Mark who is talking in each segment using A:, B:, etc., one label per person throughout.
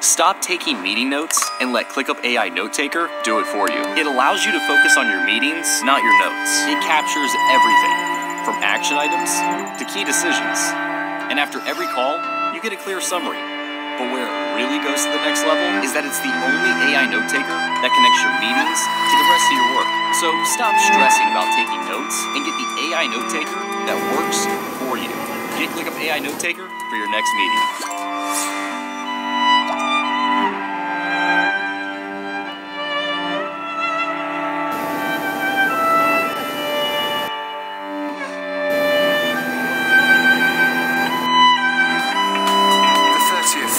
A: Stop taking meeting notes and let ClickUp AI Note Taker do it for you. It allows you to focus on your meetings, not your notes. It captures everything, from action items to key decisions. And after every call, you get a clear summary. But where it really goes to the next level is that it's the only AI Note Taker that connects your meetings to the rest of your work. So stop stressing about taking notes and get the AI Note Taker that works for you. Get ClickUp AI Note Taker for your next meeting.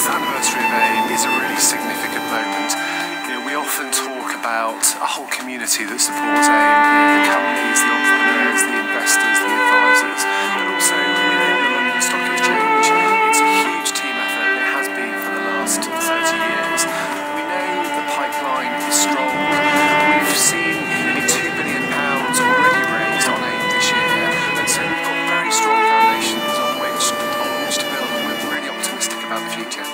B: Anniversary of AIM is a really significant moment. We often talk about a whole community that supports AIM, the companies, the entrepreneurs, the investors, the advisors, but also within the London Stock Exchange. It's a huge team effort, and it has been for the last 30 years. We know the pipeline is strong. We've seen nearly £2 billion already raised on AIM this year, and so we've got very strong foundations on which to build, and we're really optimistic about the future.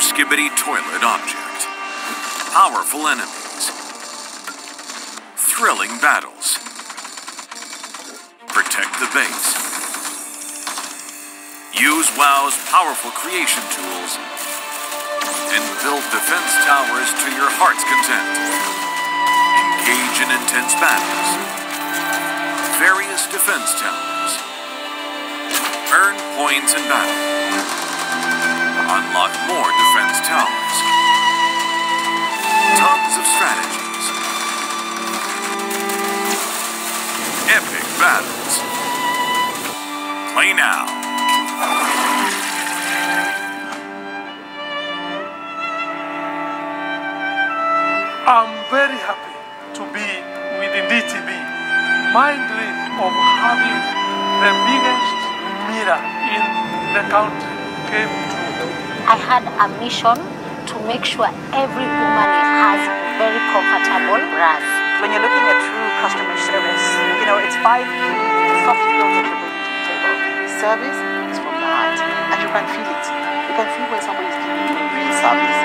C: skibbity toilet object. Powerful enemies. Thrilling battles. Protect the base. Use WoW's powerful creation tools and build defense towers to your heart's content. Engage in intense battles. Various defense towers. Earn points in battle. Unlock more defense towers. Tons of strategies. Epic battles. Play now.
D: I'm very happy to be within DTB. My dream of having the biggest mirror in the country came true.
E: I had a mission to make sure every woman has very comfortable bras.
F: When you're looking at true customer service, you know, it's 5 soft skills that you're bringing to the table. Service is from the heart, and you can feel it. You can feel when somebody is giving you real service.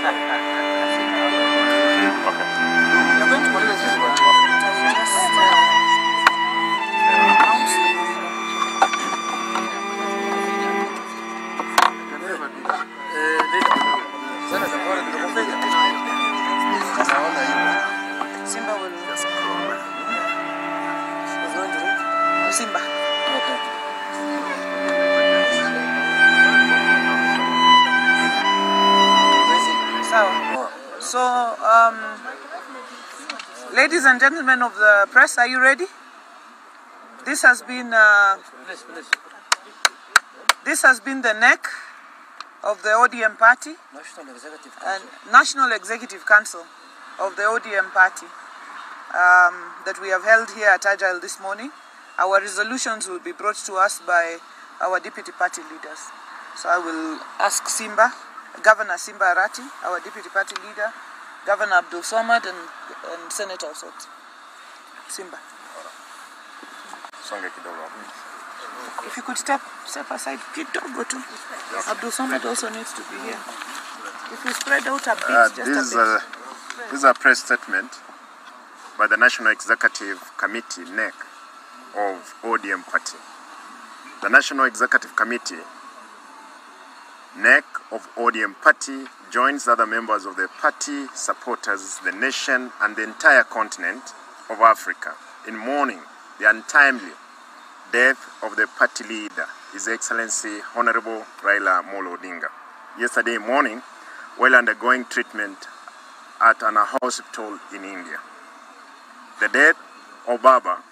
F: You're going to molest this one. Simba will. Simba. Okay. So, ladies and gentlemen of the press, are you ready? This has been the neck of the ODM party, National Executive Council of the ODM party that we have held here at Agile this morning. Our resolutions will be brought to us by our deputy party leaders. So I will ask Simba, Governor Simba Arati, our deputy party leader, Governor Abdul Samad, and Senator also. Simba. If you could step aside, kidogo tu. Abdul Samad also needs to be here. If we spread out a bit,
G: This is a press statement by the National Executive Committee, NEC, of ODM Party. The National Executive Committee, NEC of ODM Party, joins other members of the party, supporters, the nation, and the entire continent of Africa in mourning the untimely death of the party leader, His Excellency Honorable Raila Odinga. Yesterday morning, while undergoing treatment at an hospital in India. The death of Baba,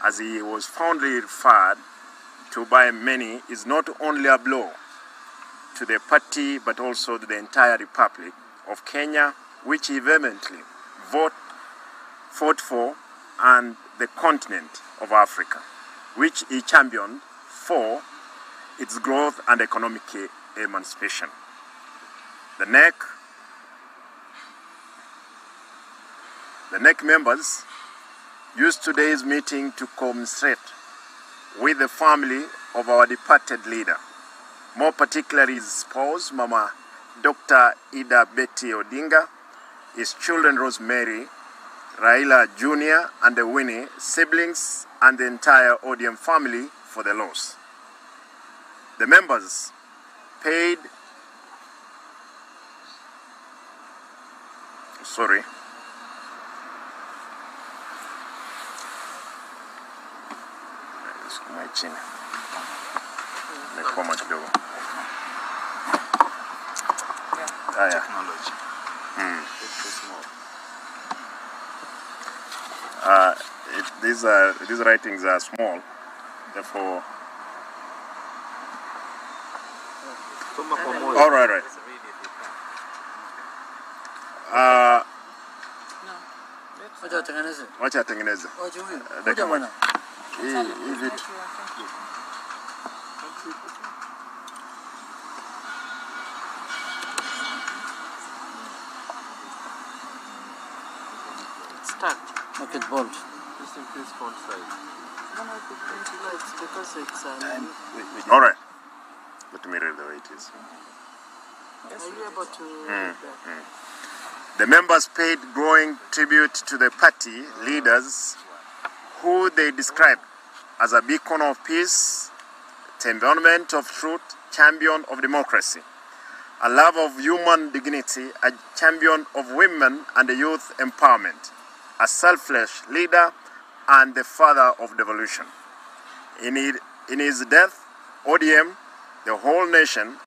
G: as he was fondly referred to by many, is not only a blow to the party but also to the entire Republic of Kenya, which he vehemently fought for, and the continent of Africa, which he championed for its growth and economic emancipation. The NEC members used today's meeting to commiserate with the family of our departed leader, more particularly his spouse, Mama Dr. Ida Betty Odinga, his children Rosemary, Raila Jr. and the Winnie, siblings, and the entire ODM family for the loss. The members paid these writings are small, therefore. All right. Wacha atengeneze. Hii vitu.
F: Start.
H: Make it bold.
F: Just increase font size. No, it's because it's
G: All right. Let me read the way it is.
F: Are you able to
G: The members paid glowing tribute to the party leaders, who they described as a beacon of peace, embodiment of truth, champion of democracy, a love of human dignity, a champion of women and youth empowerment, a selfless leader, and the father of devolution. In his death, ODM, the whole nation,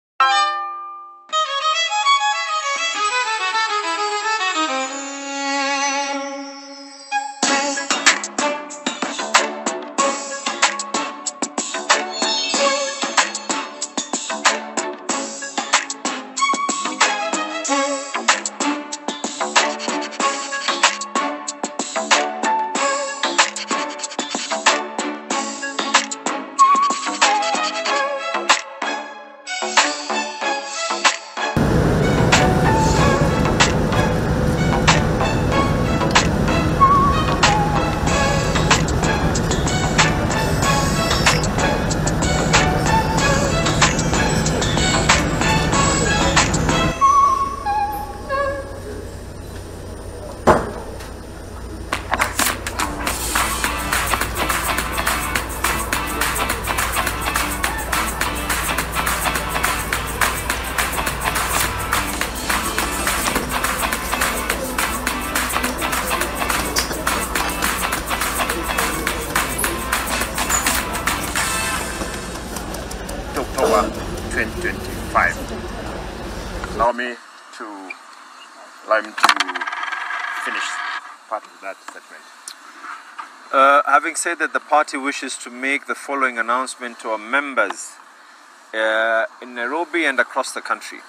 G: Allow me to finish part of that statement.
H: Having said that, the party wishes to make the following announcement to our members in Nairobi and across the country.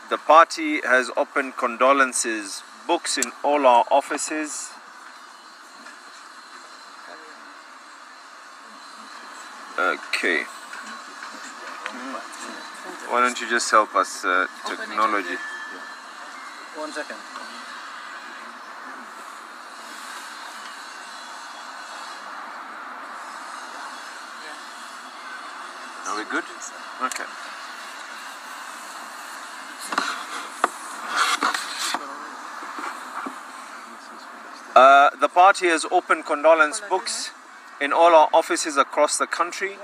H: The party has opened condolences books in all our offices. Okay. Why don't you just help us, technology?
I: 1 second.
H: Are we good? Okay. The party has opened condolence books in all our offices across the country.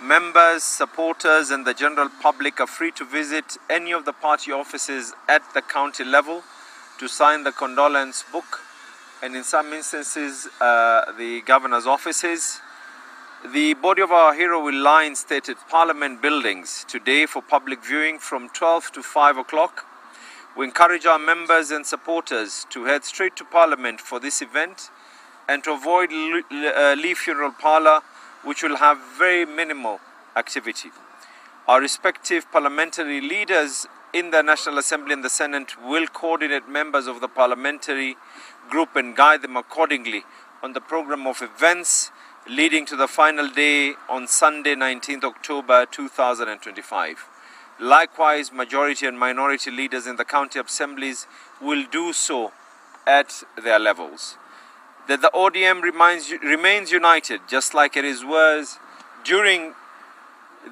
H: Members, supporters and the general public are free to visit any of the party offices at the county level to sign the condolence book, and in some instances the governor's offices. The body of our hero will lie in state at Parliament buildings today for public viewing from 12 to 5 o'clock. We encourage our members and supporters to head straight to Parliament for this event and to avoid Lee Funeral Parlour, which will have very minimal activity. Our respective parliamentary leaders in the National Assembly and the Senate will coordinate members of the parliamentary group and guide them accordingly on the program of events leading to the final day on Sunday, 19th October 2025. Likewise, majority and minority leaders in the county assemblies will do so at their levels. That the ODM remains united, just like it was during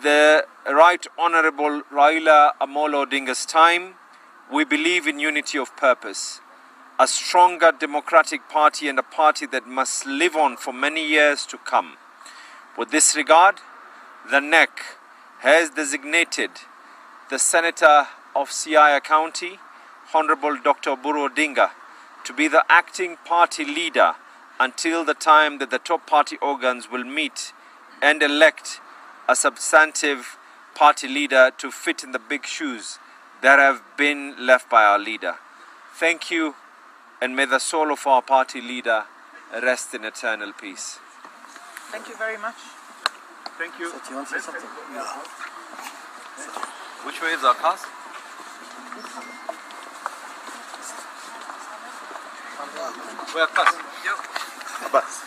H: the Right Honourable Raila Amolo Odinga's time. We believe in unity of purpose, a stronger democratic party and a party that must live on for many years to come. With this regard, the NEC has designated the Senator of Siaya County, Honourable Dr. Oburu Odinga, to be the acting party leader until the time that the top party organs will meet and elect a substantive party leader to fit in the big shoes that have been left by our leader. Thank you, and may the soul of our party leader rest in eternal peace.
F: Thank you very much.
H: Thank you.
I: So, do you want to say something? Yeah.
H: Which way is our cast? Where cast?
G: Abbas.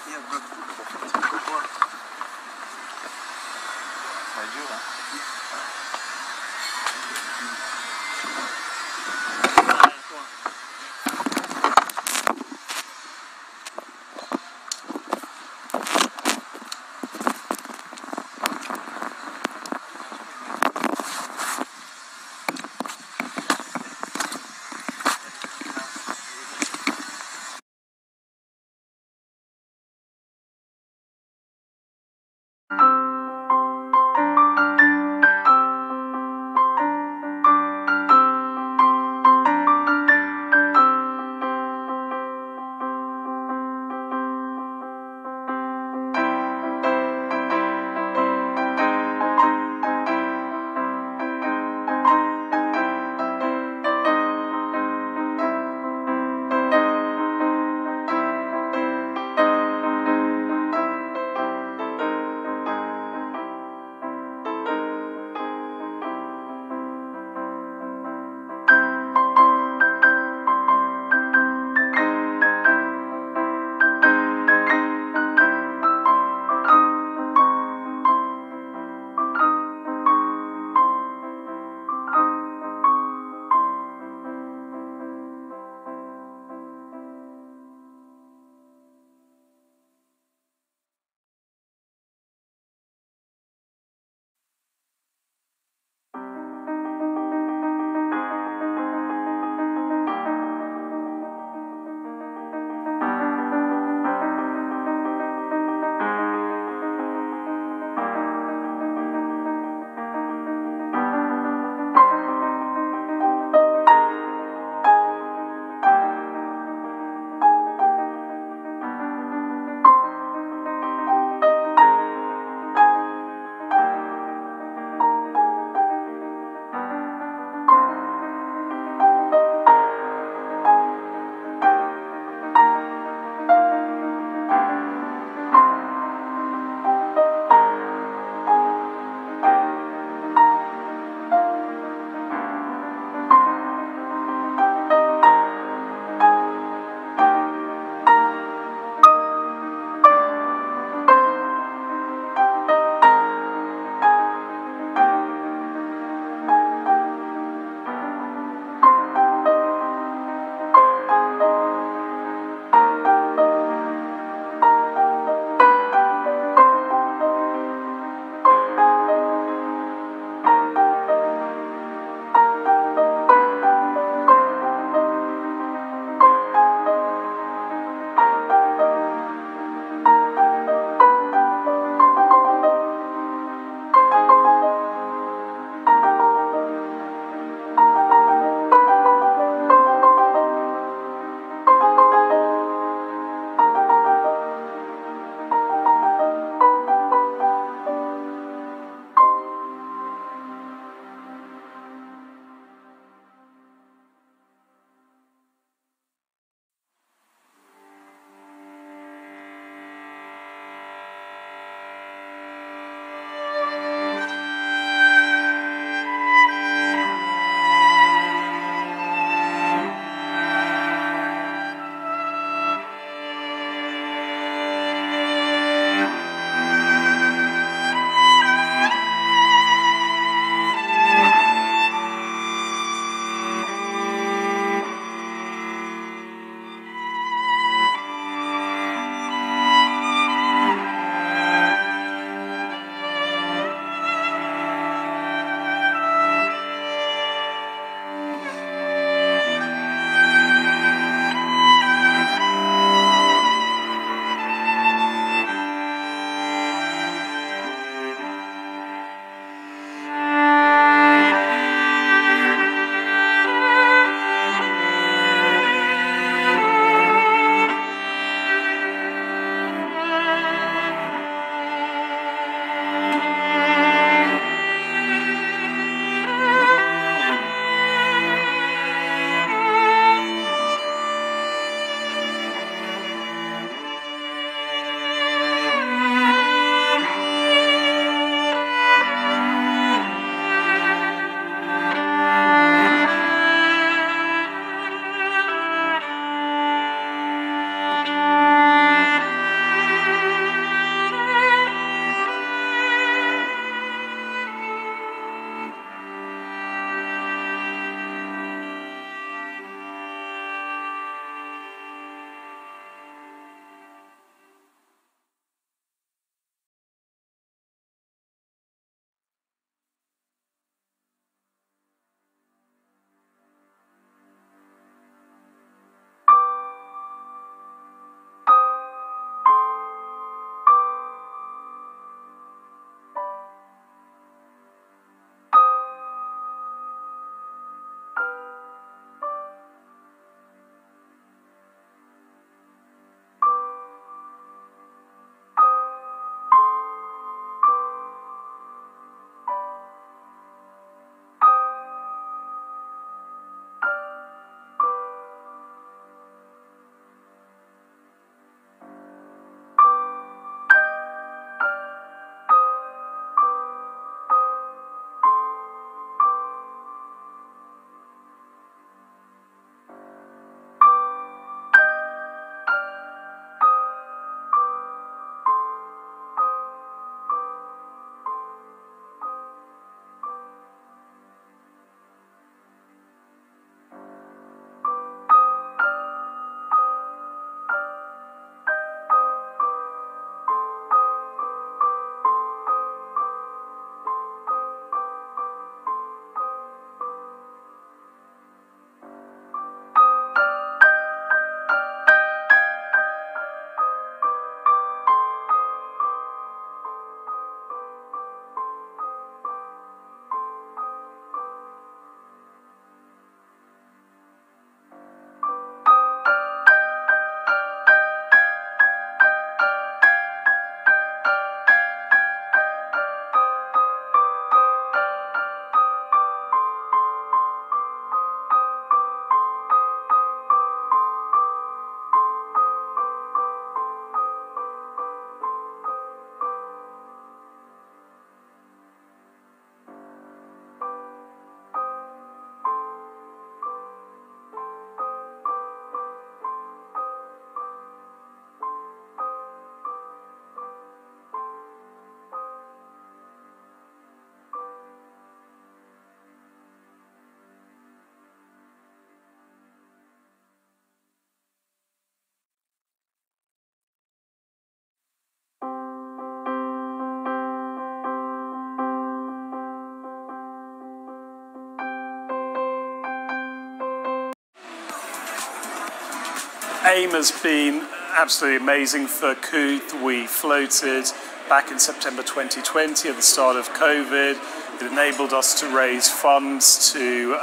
D: AIM has been absolutely amazing for Couth. We floated back in September 2020 at the start of COVID. It enabled us to raise funds to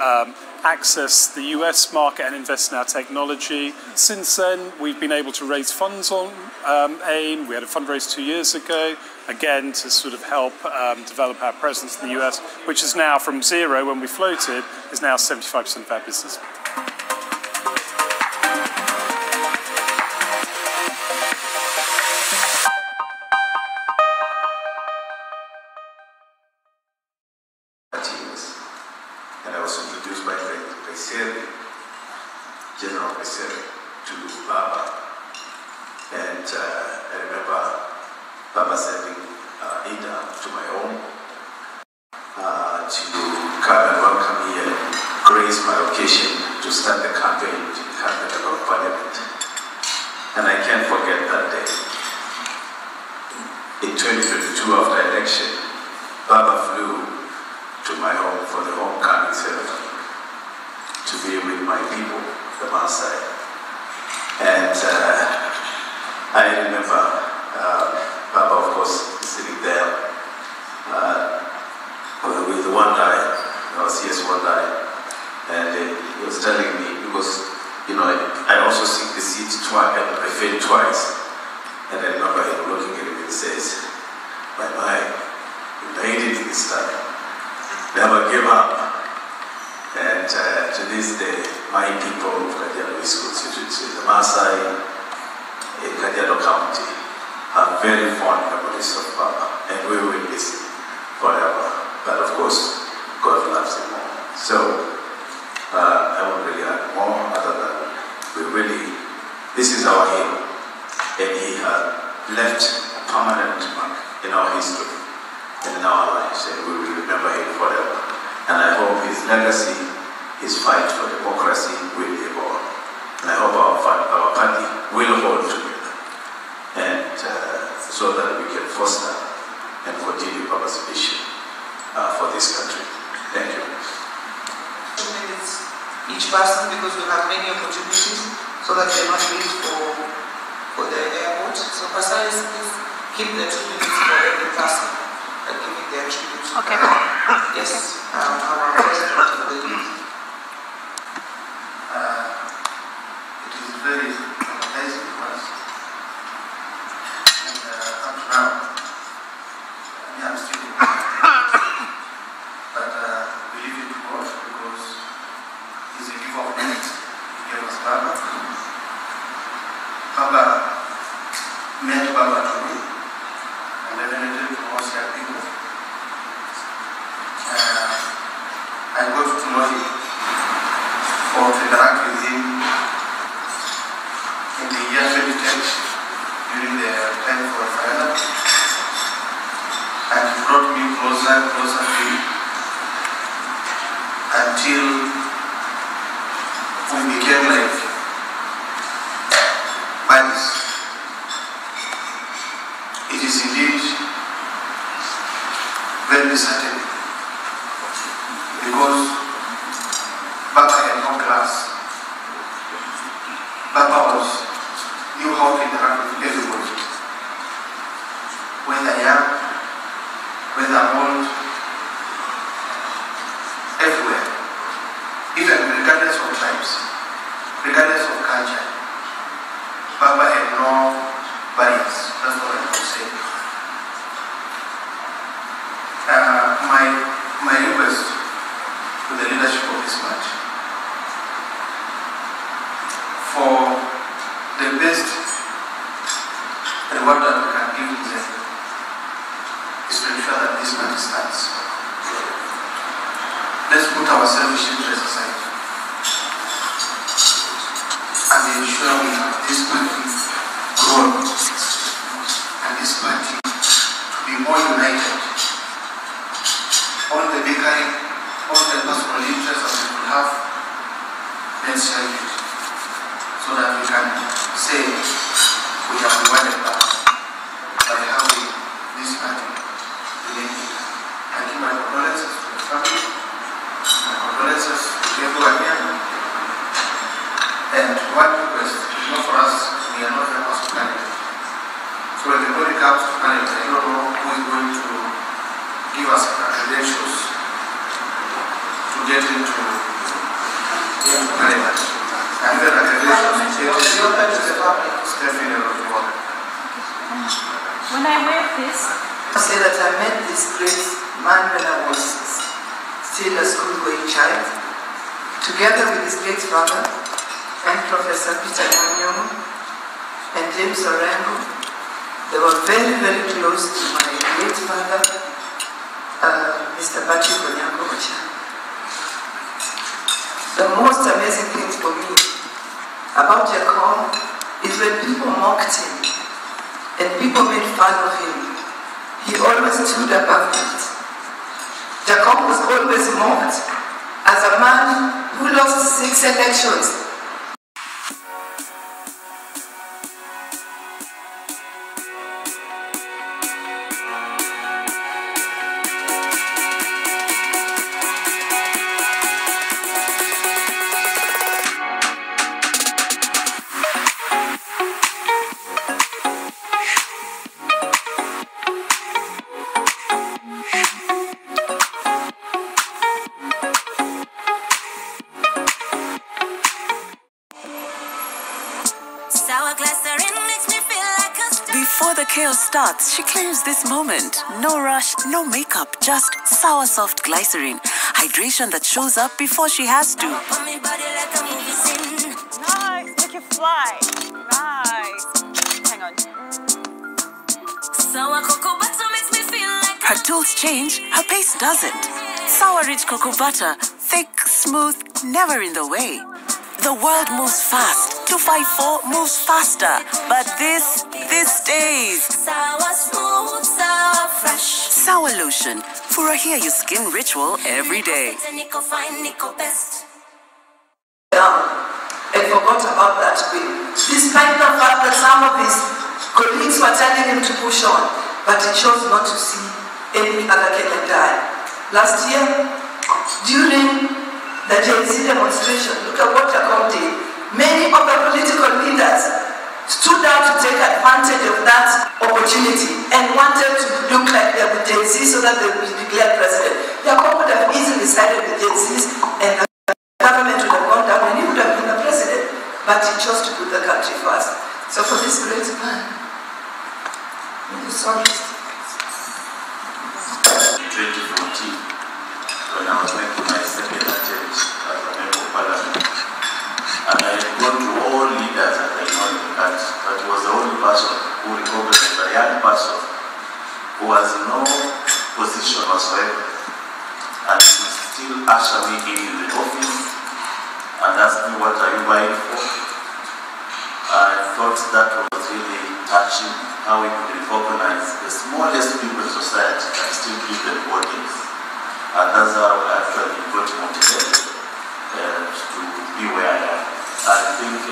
D: access the US market and invest in our technology. Since then, we've been able to raise funds on AIM. We had a fundraise 2 years ago, again, to sort of help develop our presence in the US, which is now from zero when we floated, is now 75% of our business.
J: And I was introduced by General President to Baba. And I remember Baba sending Ida to my home to come and welcome me and grace my occasion to start the campaign to become the Member of Parliament. And I can't forget that day. In 2022, after election, Baba flew to my home for the homecoming ceremony to be with my people, the Maasai. And I remember Baba, of course, sitting there with one guy, CS one guy, and he was telling me, because, you know, I also seek the seat twice, I failed twice, and I remember him looking at me and says, my mind, you made it this time. Never give up. And to this day, my people of Kajiado East constituency, the Maasai in Kajiado County, are very fond memories of Baba, and we will miss him forever. But of course, God loves him more. So I won't really add more other than this is our hero, and he has left a permanent mark in our history and in our lives, and we will remember him forever. And I hope his legacy, his fight for democracy will live on. And I hope our party will hold together, and so that we can foster and continue Baba's vision for this country. Thank you.
F: 2 minutes each person, because we have many opportunities, so that they're not late for the airport. So Pastor, please keep the 2 minutes for every person giving their tribute.
E: Okay.
F: Yes, our president of the youth.
K: It is very amazing for us. And up to now, I'm still in but we leave it to God, because He's a giver of merit. He gave us Baba. Baba met Baba to me, and definitely to us young people. I got to know him, or to interact with him in the year 2010 during the time for Raila, and he brought me closer and closer to him until we became like buddies. It is indeed very disheartening, because Baba had no class. Baba knew how to interact with everybody, whether young, whether old, everywhere, even regardless of tribes, regardless of culture. Baba had no barriers. That's what I would say. My request to the leadership of this party, for the best reward that we can give to them, is to ensure that this party stands. Let's put our selfish interests aside and ensure we have this party grown, and this party to be more united. All the bickering, all the personal interests that we could have, let's shelve it, so that we can say we have divided that by having this party united. I give my condolences to the family, my condolences to everyone here, and one request is not for comes to Canada, I don't know who is going to give us credentials to get into Canada. And then credentials, it's open to the public. Definitely open.
L: When I read this,
M: I say that I met this great man when I was still a school-going child, together with his late father and Professor Peter Nyamnyomo and James Orengo. They were very, very close to my late father, Mr. Patrick Onyango Ocha. The most amazing thing for me about Jacob is when people mocked him and people made fun of him, he always stood above it. Jacob was always mocked as a man who lost 6 elections.
N: Before the chaos starts, she claims this moment. No rush, no makeup, just sour soft glycerin. Hydration that shows up before she has to.
L: nice, make it fly. Nice. Hang on.
N: Sour cocoa butter makes me feel like her tools change, her pace doesn't. Sour rich cocoa butter, thick, smooth, never in the way. The world moves fast. 254 moves faster, but this stays.
O: Sour smooth, sour fresh.
N: Sour lotion for a hair your skin ritual every day.
M: And forgot about that bill. Despite the fact that some of his colleagues were telling him to push on, but he chose not to see any other Kenyan die. Last year, during the Gen-Z demonstration, look at what Jacob did. Many of the political leaders stood out to take advantage of that opportunity and wanted to look like they were Gen-Z so that they would be declared president. Jacob would have easily sided with Gen-Zs and the government would have gone down and he would have been the president. But he chose to put the country first. So for this great man, I'm sorry.
J: 2014, when I was making my second attempt as a member of parliament, and I had gone to all leaders that I know in the country, but he was the only person who recognized a young person who has no position whatsoever, and he would still usher me in the office and ask me, what are you vying for? I thought that was really touching, how we could recognize the smallest people in society and still give them audience. And that's how I actually got motivated to be where I am. I think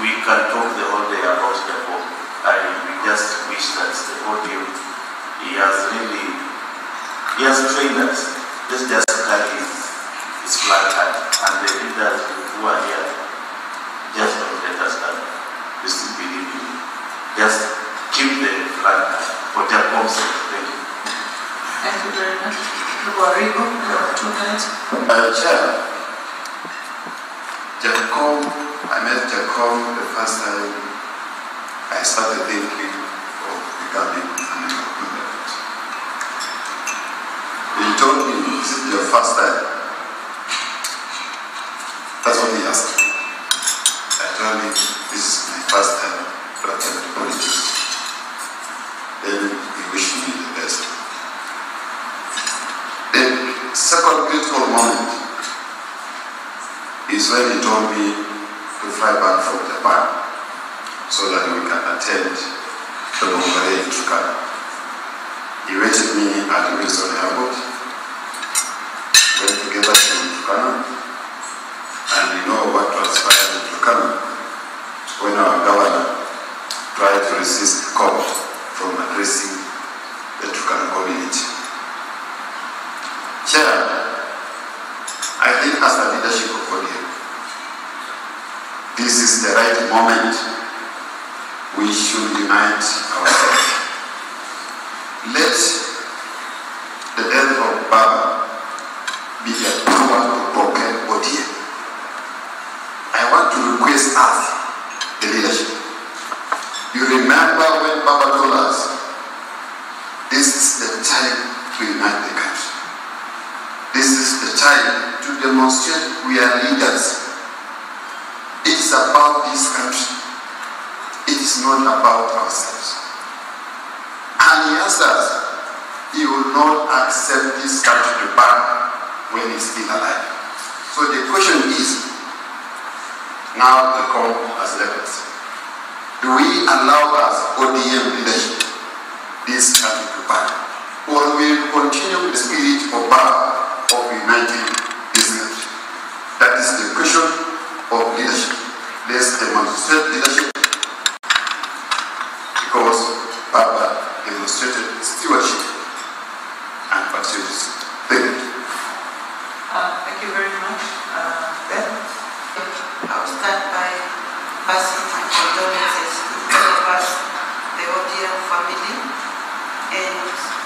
J: we can talk the whole day about the book. We just wish that the podium, he has trained us. Let's just carry his flag high. And the leaders who are here, just don't let us down. We still believe in you. Just keep the flag for Jacob's sake. Thank you.
M: Thank you very much. Rigo, you have 2 minutes.
P: Chair, Jacob, I met Jacob the first time I started thinking of becoming an entrepreneur. He told me, "This is your first time." That's what he asked me. I told him, "This is my first time to attend politics." Then he wished me the best. The second critical moment is when he told me to fly back from Japan so that we can attend the Bongare in Turkana. He waited me at Wilson Airport, went together to Turkana, and we know what transpired in Turkana when our governor tried to resist call from addressing the Turkana community. Chair, I think as the leadership of ODM, this is the right moment we should unite ourselves. let the death of Baba be a power to propel ODM. I want to request us, the leadership. You remember when Baba told us, this is the time to unite the country. This is the time to demonstrate we are leaders. It is about this country. It is not about ourselves. And he asked us, he will not accept this country to burn when he's still alive. So the question is, now the call has left us. Do we allow us ODM leadership this country to burn? Or will we continue with the spirit of power of uniting this country? That is the question of leadership. Let's demonstrate leadership because Baba demonstrated stewardship and patriotism. Thank you.
M: Thank you very much, Ben. I'll start by passing my condolences to all of us, the ODM family, and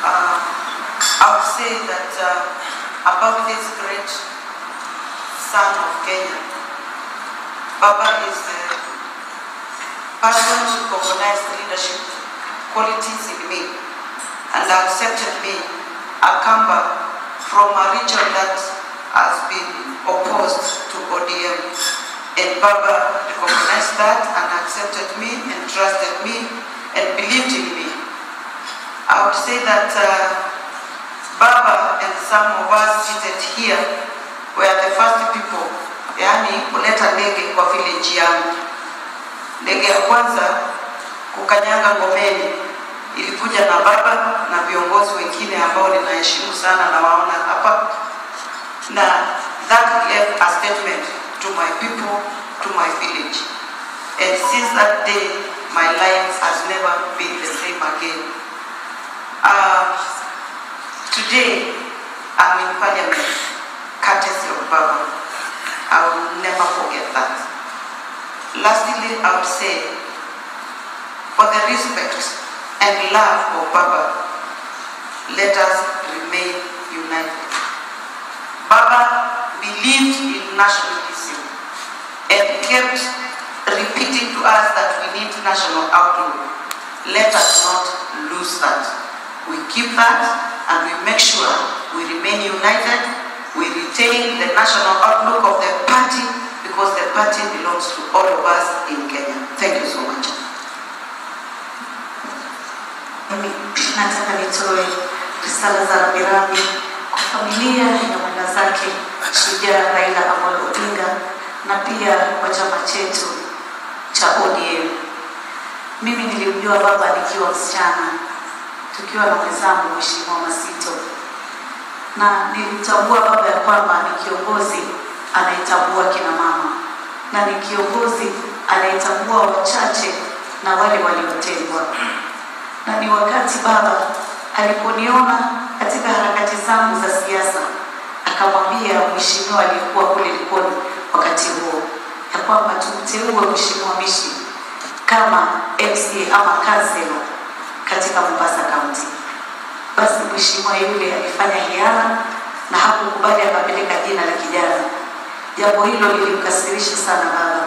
M: I would say that about this great son of Kenya, Baba is the person who recognized leadership qualities in me and accepted me, a Kamba, from a region that has been opposed to ODM. And Baba recognized that and accepted me and trusted me and believed in me. I would say that Baba and some of us seated here were the first people, yani kuleta ndege kwa village yangu. Ndege ya kwanza kukanyaga ngomeni ilikuja na Baba na viongozi wengine ambao ninaheshimu sana na waona hapa. Na that gave a statement to my people, to my village. And since that day, my life has never been the same again. Today, I'm in Parliament, courtesy of Baba. I will never forget that. Lastly, I would say, for the respect and love of Baba, let us remain united. Baba believed in nationalism and kept repeating to us that we need national outlook. Let us not lose that. We keep that and we make sure we remain united. We retain the national outlook of the party because the party belongs to all of us in Kenya. Thank you so much.
Q: Nataka nitoe risala za rambirambi kwa familia na mwenda zake shujaa Raila Odinga na pia kwa chama chetu cha ODM. Mimi nilimjua Baba nikiwa msichana tukiwa na mwenzangu Mheshimiwa Masito, na nilimtambua Baba ya kwamba ni kiongozi anayetambua kina mama na ni kiongozi anayetambua wachache na wale waliotengwa. Na ni wakati Baba aliponiona katika harakati zangu za siasa akamwambia mheshimiwa aliyekuwa kule Likoni wakati huo ya kwamba tumteue Mheshimiwa Mishi kama MC ama kansela katika Mombasa County. Basi mheshimiwa yule alifanya hiana na hakukubali akapeleka jina la kijana. Jambo hilo lilimkasirisha sana Baba.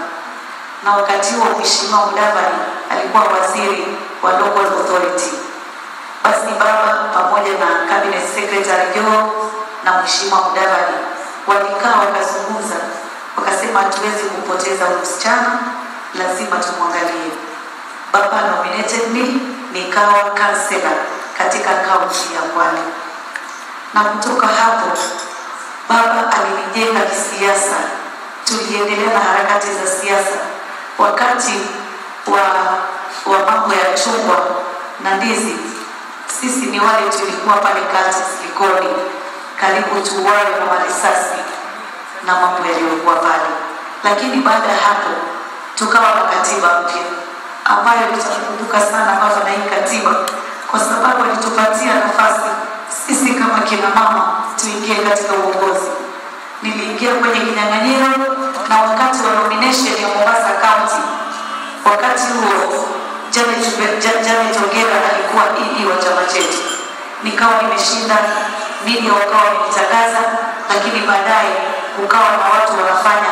Q: Na wakati huo Mheshimiwa Mudavadi alikuwa waziri wa local authority. Basi Baba pamoja na cabinet secretary Joe na Mheshimiwa Mudavadi walikaa wakazungumza, wakasema hatuwezi kupoteza msichana, lazima tumwangalie. Baba nominated me, nikawa kansela katika kaunti ya Kwale. Na kutoka hapo Baba alinijenga kisiasa. Tuliendelea na harakati za siasa wakati wa mambo ya chungwa na ndizi. Sisi ni wale tulikuwa pale kati Likoni, karibu tuwawe na marisasi na mambo yaliyokuwa pale. Lakini baada ya hapo tukawa na katiba mpya ambayo tutakumbuka sana Baba na hii katiba kwa sababu alitupatia nafasi sisi kama kina mama tuingie katika uongozi. Niliingia kwenye kinyang'anyiro na wakati wa nomination ya Mombasa County, wakati huo Janet Ongera alikuwa ED wa chama chetu. nikawa nimeshinda, media wakawa wamenitangaza, lakini baadaye ukawa na watu wanafanya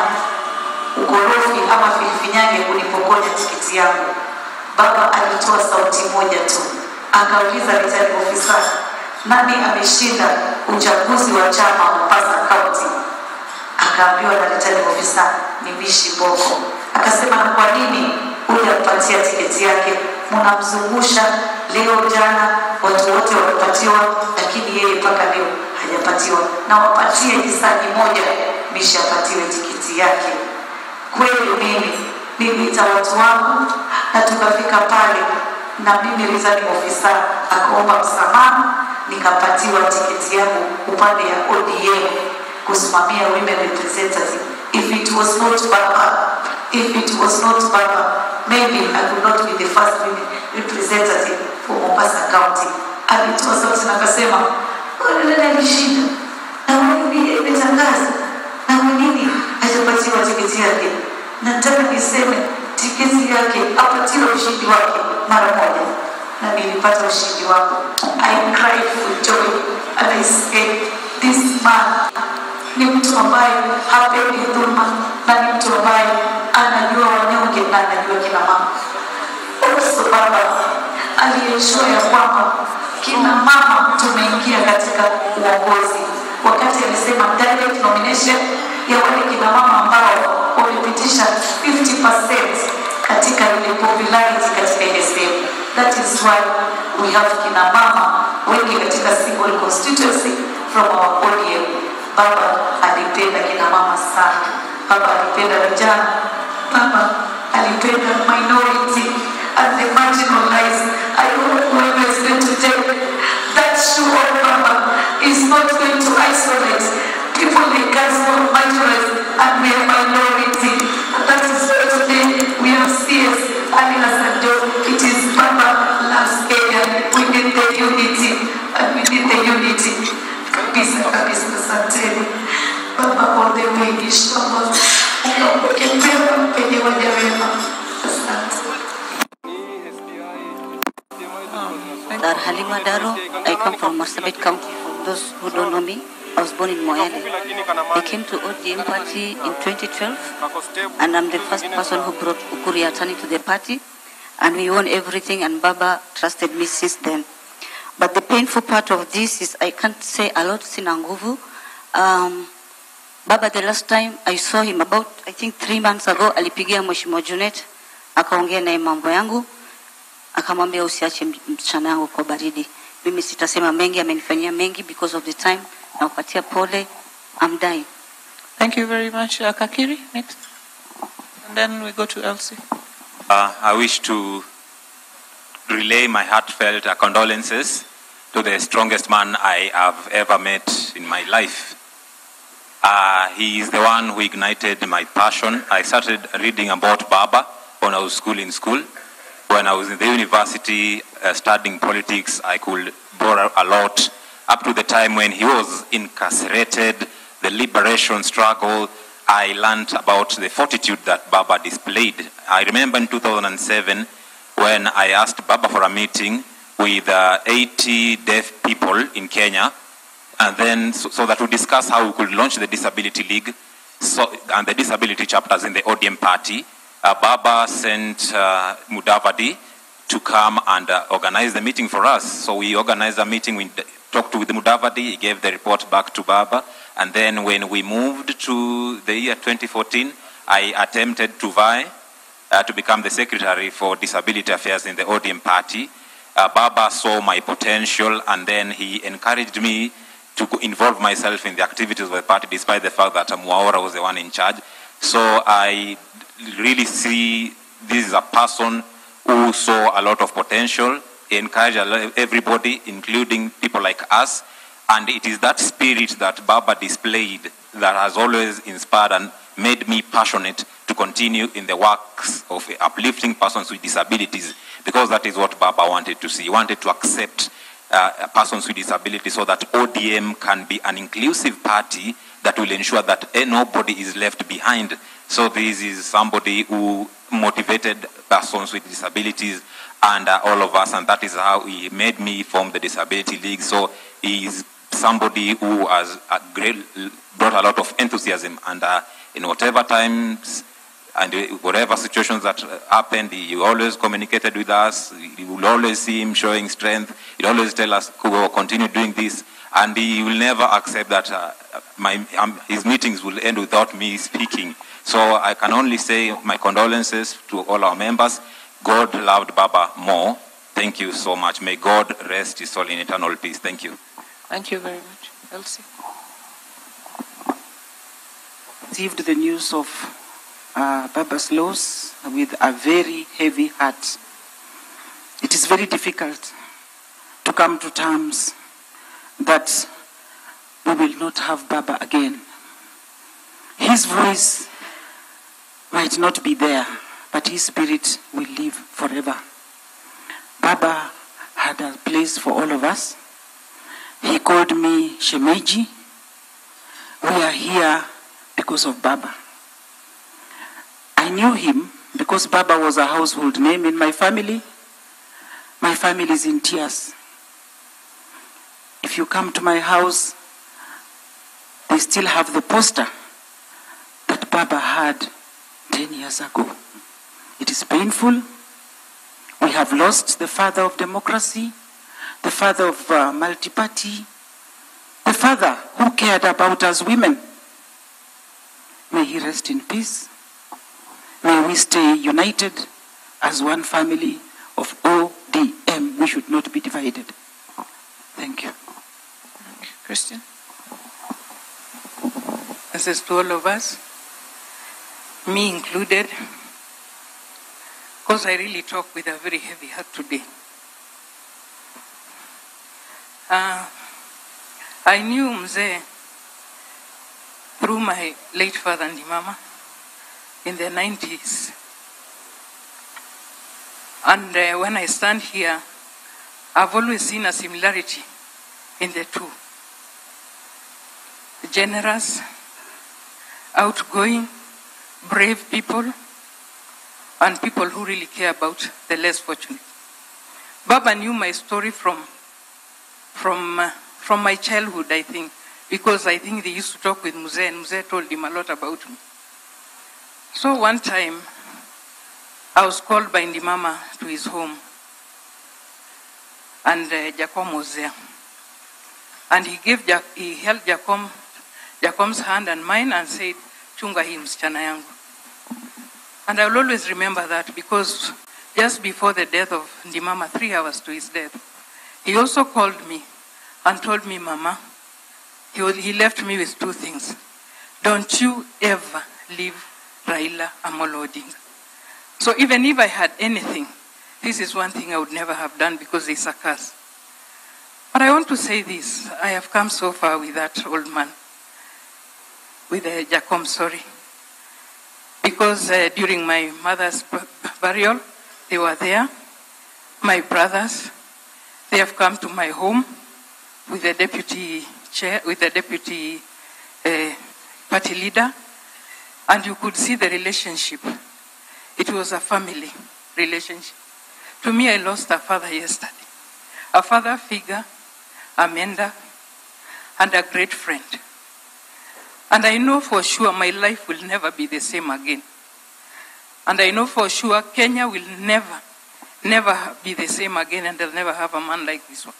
Q: ukorofi ama filifinyange kunipokonya tiketi yangu. Baba alitoa sauti moja tu, akauliza returning officer, nani ameshinda uchaguzi wa chama Mombasa County? Akaambiwa na returning officer ni Bishi Boko. Akasema, na kwa nini hujampatia tiketi yake? Mnamzungusha leo jana, watu wote wamepatiwa, lakini yeye mpaka leo hajapatiwa. Na wapatie hisani moja Bishi apatiwe tiketi yake. Kweli mimi niliita watu wangu na tukafika pale, na mimi returning officer akaomba msamaha, nikapatiwa tiketi yangu upande ya ODM kusimamia women representative. If it was not Baba, maybe I could not be the first women representative for Mombasa County. Alitoa sauti na akasema, nani alishinda? Na mimi nimetangaza. Na nini hajapatiwa tiketi yake? Nataka niseme tiketi yake apatiwe ushindi wake mara moja. Na nilipata ushindi wangu. I cried for joy and I said, this man ni mtu ambaye hapendi dhulma, na ni mtu ambaye anajua wanyonge na anajua kina mama. Also Baba aliensure ya kwamba kina mama tumeingia katika uongozi. Wakati alisema direct nomination ya wale kina mama ambao wamepitisha 50% katika ile popularity katika ile sehemu. That is why we have kina mama wengi katika single constituency from our ODM. Baba alipenda kina mama sana. Baba alipenda vijana. Baba alipenda minority and the marginalized. I hope whoever is going to take that shoe of Baba is not going to isolate people like us who are marginalized and we are minority. That is why today we have CS Ali Hassan Joe. It is Baba loves Kenya. We need the unity and we need the unity. Kabisa asanteni. Baba all the way inshallah. Unapoke pema penye waja wema. Asante.
R: Dar Halima Daro. I come from Marsabit County. For those who don't know me, I was born in Moyale. I came to ODM party in 2012, and I'm the first person who brought Ukuri Atani to the party, and we won everything, and Baba trusted me since then. But the painful part of this is I can't say a lot sina nguvu. Baba, the last time I saw him about, I think 3 months ago, alipigia Mheshimiwa Junet, akaongea naye mambo yangu, akamwambia usiache msichana yangu kwa baridi. Mimi sitasema mengi, amenifanyia mengi because of the time. Na upatia pole, I'm dying.
F: Thank you very much, Kakiri. Next. And then we go to Elsie.
S: I wish to relay my heartfelt condolences to the strongest man I have ever met in my life. He is the one who ignited my passion. I started reading about Baba when I was in school. When I was in the university studying politics, I could borrow a lot. Up to the time when he was incarcerated, the liberation struggle, I learned about the fortitude that Baba displayed. I remember in 2007, when I asked Baba for a meeting with 80 deaf people in Kenya, and then so that we discuss how we could launch the Disability League and the disability chapters in the ODM party. Baba sent Mudavadi to come and organize the meeting for us. So we organized a meeting, we talked with Mudavadi, he gave the report back to Baba, and then when we moved to the year 2014, I attempted to vie to become the secretary for disability affairs in the ODM party. Baba saw my potential, and then he encouraged me to involve myself in the activities of the party, despite the fact that Muaora was the one in charge. So I really see this is a person who saw a lot of potential. He encouraged everybody, including people like us. And it is that spirit that Baba displayed that has always inspired and made me passionate to continue in the works of uplifting persons with disabilities, because that is what Baba wanted to see. He wanted to accept persons with disabilities so that ODM can be an inclusive party that will ensure that nobody is left behind. So this is somebody who motivated persons with disabilities and all of us, and that is how he made me form the Disability League. So he is somebody who has brought a lot of enthusiasm, and in whatever times and whatever situations that happened, he always communicated with us. You will always see him showing strength. He'll always tell us, "Kugo, continue doing this," and he will never accept that his meetings will end without me speaking. So I can only say my condolences to all our members. God loved Baba more. Thank you so much. May God rest his soul in eternal peace. Thank you.
T: Thank you very much. Elsie. Received the news of Baba's loss with a very heavy heart. It is very difficult to come to terms that we will not have Baba again. His voice might not be there, but his spirit will live forever. Baba had a place for all of us. He called me Shemeji. We are here because of Baba. I knew him because Baba was a household name in my family. My family is in tears. If you come to my house, they still have the poster that Baba had 10 years ago. It is painful. We have lost the father of democracy, the father of multi-party, the father who cared about us women. May he rest in peace. May we stay united as one family of ODM. We should not be divided. Thank you.
U: Christian. This is to all of us, me included, because I really talk with a very heavy heart today. I knew Mzee through my late father and Mama in the 90s. And when I stand here, I've always seen a similarity in the two. Generous, outgoing, brave people, and people who really care about the less fortunate. Baba knew my story from my childhood, I think, because I think they used to talk with Mzee, and Mzee told him a lot about me. So one time, I was called by Ndimama to his home, and Jacom was there. And he held Jacom's hand and mine and said, "Chunga hii msichana yangu." And I will always remember that, because just before the death of Ndimama, 3 hours to his death, he also called me and told me, "Mama," he left me with 2 things. "Don't you ever leave Raila Amolo Odinga." So even if I had anything, this is one thing I would never have done, because it's a curse. But I want to say this. I have come so far with that old man, with Jacom, sorry. Because during my mother's burial, they were there. My brothers, they have come to my home with the deputy chair, with the deputy party leader, and you could see the relationship. It was a family relationship. To me, I lost a father yesterday, a father figure, a mentor, and a great friend. And I know for sure my life will never be the same again. And I know for sure Kenya will never be the same again, and they'll never have a man like this one.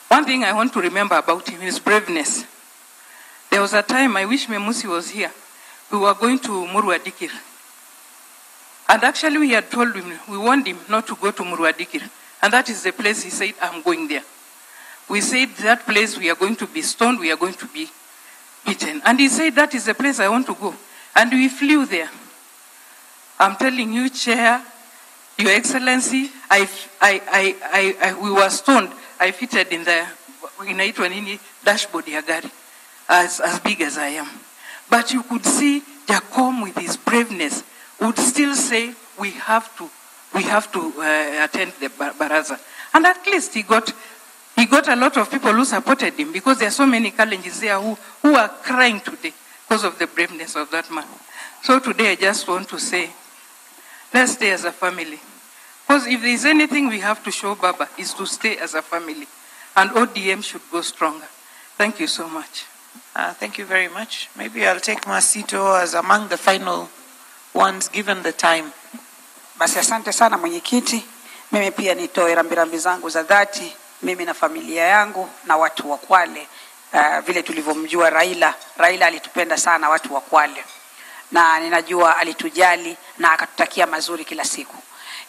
U: One thing I want to remember about him is braveness. There was a time, I wish Memusi was here, we were going to Muruadikir. And actually we had told him, we warned him not to go to Muruadikir. And that is the place he said, "I'm going there." We said, "That place we are going to be stoned, we are going to be beaten." And he said, "That is the place I want to go." And we flew there. I'm telling you, Chair, Your Excellency, we were stoned. I fitted in the dashboard ya gari, as big as I am. But you could see Jacom with his braveness would still say, we have to attend the baraza. And at least he got a lot of people who supported him, because there are so many Kalenjins there who are crying today because of the braveness of that man. So today I just want to say, let's stay as a family. Because if there is anything we have to show Baba is to stay as a family. And ODM should go stronger. Thank you so much.
F: Thank you very much. Maybe I'll take Masito as among the final ones given the time.
A: Basi asante sana mwenyekiti. Mimi pia nitoe rambirambi zangu za dhati, mimi na familia yangu na watu wa Kwale. Vile tulivyomjua Raila alitupenda sana watu wa Kwale. Na ninajua alitujali na akatutakia mazuri kila siku.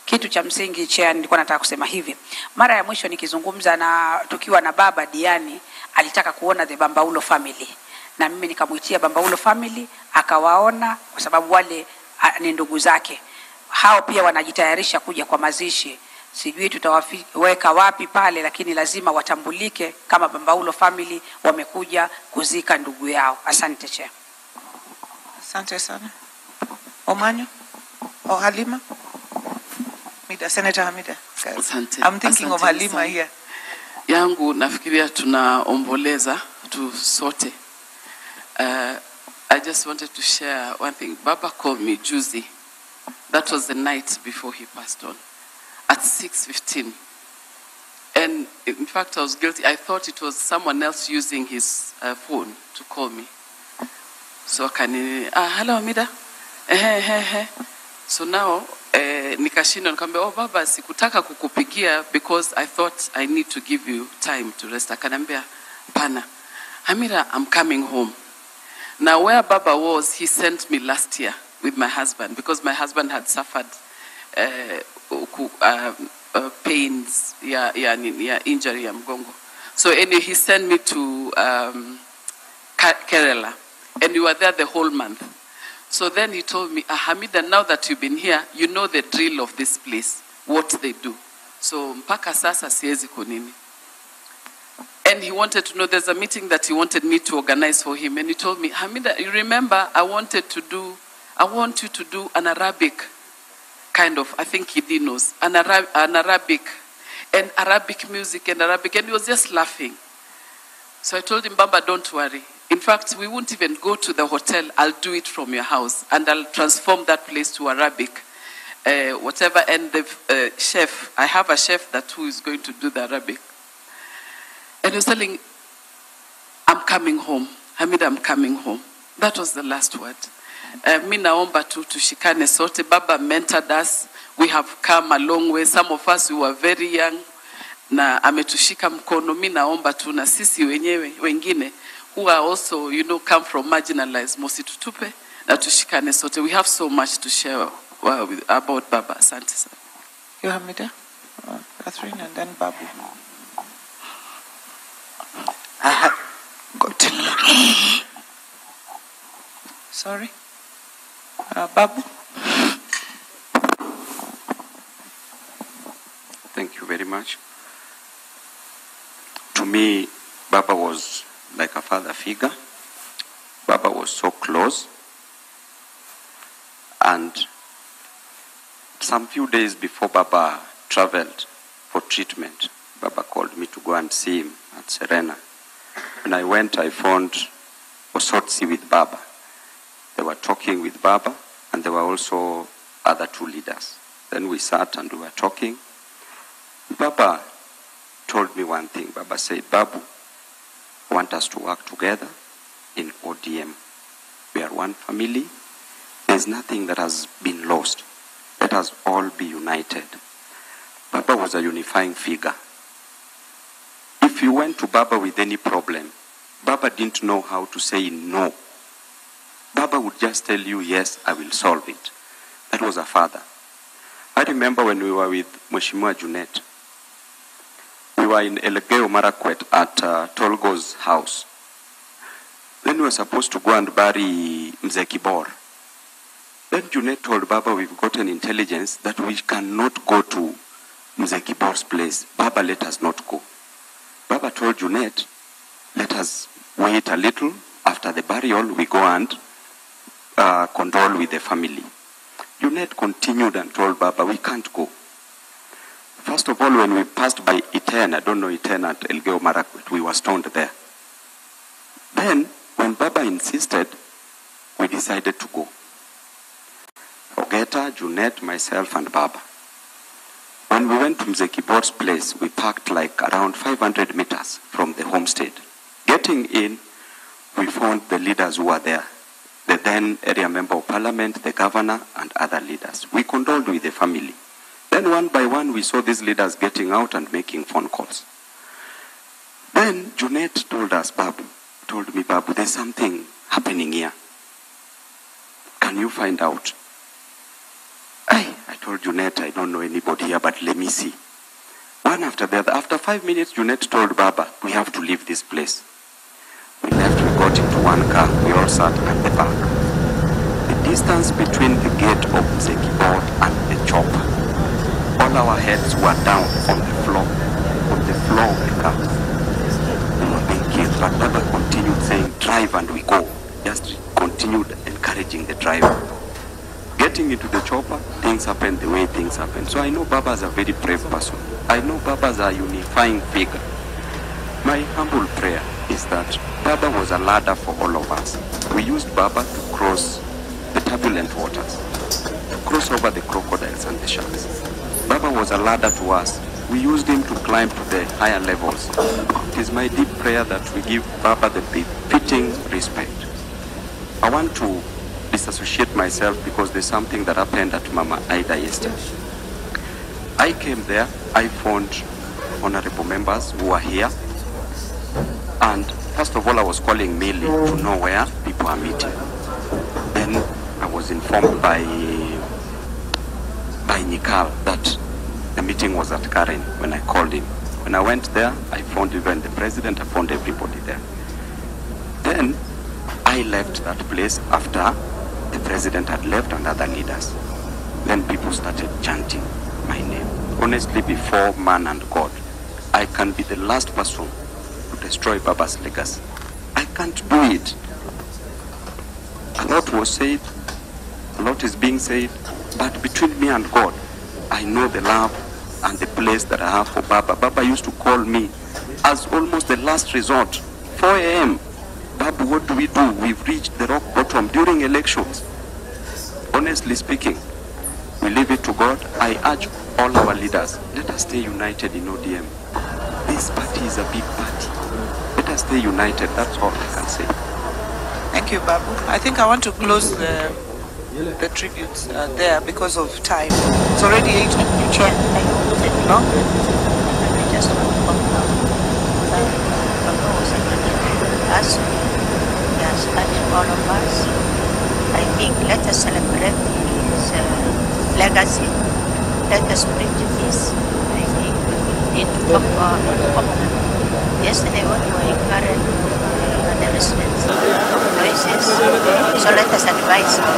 A: Kitu cha msingi chair, nilikuwa nataka kusema hivi. Mara ya mwisho nikizungumza na tukiwa na baba Diani, alitaka kuona the Bambaulo family. Na mimi nikamuitia Bambaulo family, akawaona kwa sababu wale ni ndugu zake. Hao pia wanajitayarisha kuja kwa mazishi. Sijui tutawaweka wapi pale, lakini lazima watambulike kama Bambaulo family wamekuja kuzika ndugu yao. Asante chair.
F: Asante sana. Omanyo? Or Halima? Senator Hamida.
V: Asante.
F: I'm thinking of Halima here.
V: Yangu nafikiria tunaomboleza tu sote. I just wanted to share one thing. Baba called me juzi. That was the night before he passed on. At 6:15. And in fact, I was guilty. I thought it was someone else using his phone to call me. So hello Hamida. So now, nikashinda nikamwambia, oh baba, sikutaka kukupigia because I thought I need to give you time to rest. Akaniambia, pana, Hamida, I'm coming home. Now where Baba was, he sent me last year with my husband because my husband had suffered pains, injury ya mgongo. So anyway, he sent me to Kerala, and we were there the whole month. So then he told me, Hamida, now that you've been here, you know the drill of this place, what they do. So mpaka sasa siwezi kunini. And he wanted to know, there's a meeting that he wanted me to organize for him. And he told me, Hamida, you remember I want you to do an Arabic kind of, I think he knows, an Arabic, and Arabic music and Arabic. And he was just laughing. So I told him, Baba, don't worry. In fact, we won't even go to the hotel. I'll do it from your house. And I'll transform that place to Arabic, whatever. And the chef, I have a chef who is going to do the Arabic. And he was telling, I'm coming home. Hamida, I'm coming home. That was the last word. Mi naomba tu tushikane sote. Baba mentored us. We have come a long way. Some of us, we were very young. Na ametushika mkono. Mi naomba tu na sisi wengine who are also, come from marginalized. Mositutupe na tushikane sote. We have so much to share about Baba. Asante sana.
F: You Hamida, Catherine, and then Babu. Sorry. Babu.
W: Thank you very much. To me, Baba was like a father figure. Baba was so close. And some few days before Baba traveled for treatment, Baba called me to go and see him at Serena. When I went, I found Osotsi with Baba. They were talking with Baba, and there were also other two leaders. Then we sat and we were talking. Baba told me one thing. Baba said, Babu, I want us to work together in ODM. We are one family. There's nothing that has been lost. Let us all be united. Baba was a unifying figure. If you went to Baba with any problem, Baba didn't know how to say no. Baba would just tell you, yes, I will solve it. That was a father. I remember when we were with Mheshimiwa Junet, we were in Elgeyo Marakwet at Tolgo's house. Then we were supposed to go and bury Mzee Kibor. Then Junet told Baba, we've gotten intelligence that we cannot go to Mzee Kibor's place. Baba, let us not go. Baba told Junet, let us wait a little. After the burial, we go and condole with the family. Junet continued and told Baba, we can't go. First of all, when we passed by Iten, I don't know Iten at Elgeyo Marakwet, we were stoned there. Then, when Baba insisted, we decided to go. Ogeta, Junet, myself, and Baba. When we went to Mzee Kibor's place, we parked like around 500 meters from the homestead. Getting in, we found the leaders who were there. The then area member of parliament, the governor, and other leaders. We condoled with the family. Then one by one, we saw these leaders getting out and making phone calls. Then Junet told me, Babu, there's something happening here. Can you find out? I told Junet, I don't know anybody here, but let me see. One after the other. After 5 minutes, Junet told Baba, we have to leave this place. We left, we got into one car, we all sat at the back. The distance between the gate of Mzee Kibor and the chopper, all our heads were down on the floor of the car. We were being killed, but Baba continued saying, drive and we go. Just continued encouraging the driver. Getting into the chopper, things happened the way things happened. So I know Baba is a very brave person. I know Baba is a unifying figure. My humble prayer is that Baba was a ladder for all of us. We used Baba to cross the turbulent waters, to cross over the crocodiles and the sharks. Baba was a ladder to us. We used him to climb to the higher levels. It is my deep prayer that we give Baba the befitting respect. I want to disassociate myself because there's something that happened at Mama Aida yesterday. I came there, I found honorable members who are here, and first of all I was calling Millie to know where people are meeting. Then I was informed by Nikal that the meeting was at Karen when I called him. When I went there, I found even the president, I found everybody there. Then I left that place after the president had left and other leaders. Then people started chanting my name. Honestly, before man and God, I can be the last person to destroy Baba's legacy. I can't do it. A lot was said, a lot is being said, but between me and God, I know the love and the place that I have for Baba. Baba used to call me as almost the last resort, 4 a.m. Babu, what do we do? We've reached the rock bottom during elections. Honestly speaking, we leave it to God. I urge all our leaders, let us stay united in ODM. This party is a big party. Let us stay united. That's all I can say.
F: Thank you, Babu. I think I want to close the tributes there because of time. It's already 8.
E: Chair, no? I just want to come down. Baba was a good us. He has touched all of us. I think let us celebrate his legacy. Let us preach this. I think we need to talk about it. Yesterday when we were in Karen, the residents of places, so let us advise them.